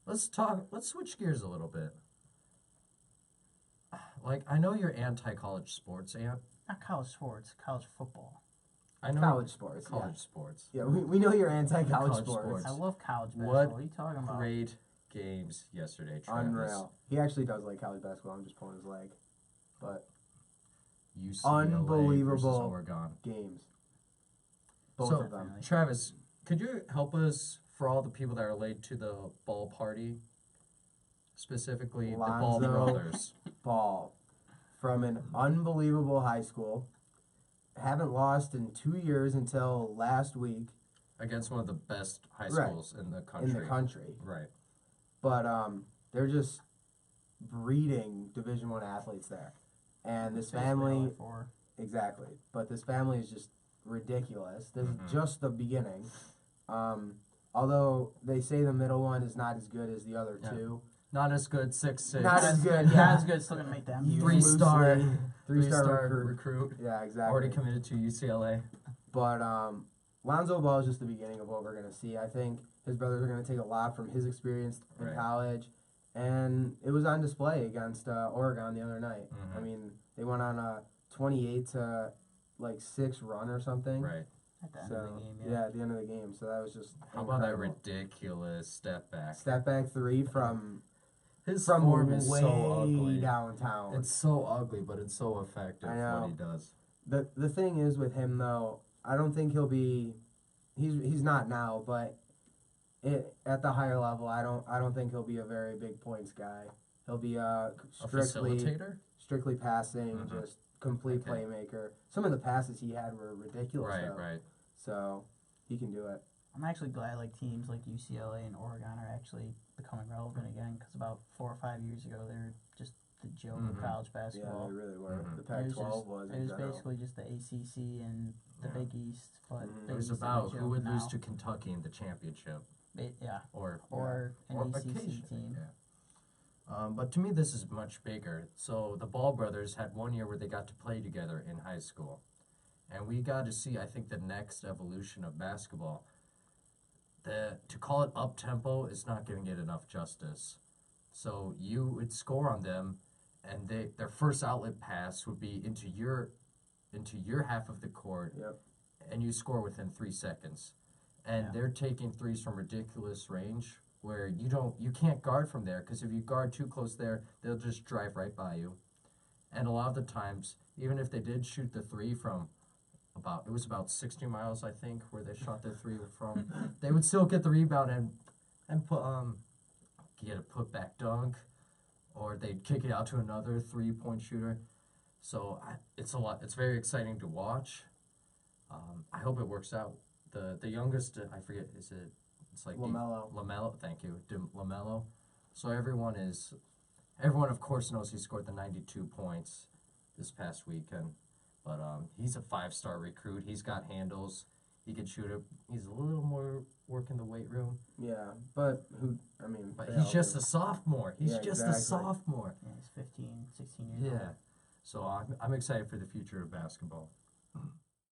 Let's switch gears a little bit. Like, I know you're anti-college sports, Ant. Not college sports, college football. I know College sports. college sports. Yeah, we know you're anti-college College sports. sports. I love college basketball. What What are you talking about? Great games yesterday, Travis. Unreal. He actually does like college basketball. I'm just pulling his leg. But UCLA versus Unbelievable. Oregon. games. Both So, of them. Travis, could you help us, for all the people that are late to the ball party, specifically the Ball Lonzo. brothers? Ball. From an unbelievable high school. Haven't lost in 2 years until last week Against one of the best high Right. schools in the country. in the country. Right. But they're just breeding Division One athletes there. And this family For exactly. But this family is just ridiculous. This Mhm. is just the beginning. Although they say the middle one is not as good as the other Yeah. two. Not as good, 6'6". Not as good, Yeah, yeah. that's good. Still gonna make them. Used Three-star. loosely. Three-star recruit. recruit. Yeah, exactly. Already committed to UCLA. But Lonzo Ball is just the beginning of what we're going to see. I think his brothers are going to take a lot from his experience in Right. college. And it was on display against Oregon the other night. Mhm. I mean, they went on a 28-6 run or something. Right. At the end So, of the game, yeah, at the end of the game. So that was just How about that incredible. ridiculous step back? Step back three from His from form is way so ugly. downtown. It's so ugly, but it's so effective I know. what he does. The thing is with him though, I don't think he'll be. He's not now, but at the higher level, I don't think he'll be a very big points guy. He'll be A strictly facilitator? passing, Mhm. just complete Okay. playmaker. Some of the passes he had were ridiculous. Right, though. right. So he can do it. I'm actually glad like teams like UCLA and Oregon are actually becoming relevant again because about 4 or 5 years ago they were just the joke Mhm. of college Yeah, basketball. they really were. Mhm. The It was Pac-12 just- was. It in was general. basically just the ACC and the Yeah. Big East, but Mhm. the It was East is a about who joke would lose now. to Kentucky in the championship, Yeah, or or an ACC occasionally, team. yeah. But to me, this is much bigger. So the Ball brothers had 1 year where they got to play together in high school, and we got to see, I think, the next evolution of basketball. To call it up tempo is not giving it enough justice. So you would score on them, and their first outlet pass would be into your half of the court, Yep. and you score within 3 seconds. And Yeah. they're taking threes from ridiculous range where you can't guard from there, because if you guard too close there, they'll just drive right by you. And a lot of the times, even if they did shoot the three from it was about 60 miles, I think, where they shot the three from, they would still get the rebound and get a putback dunk, or they'd kick it out to another 3-point shooter. So it's very exciting to watch. I hope it works out. The youngest, I forget, it's like LaMelo. LaMelo, thank you, LaMelo. So everyone of course knows he scored the 92 points this past weekend. But he's a 5-star recruit. He's got handles. He can shoot it. He's a little more work in the weight room. Yeah, but But they he's all just do. a sophomore. He's Yeah, just a exactly. sophomore. Yeah, he's 15, 16 years old. Yeah. So I'm excited for the future of basketball.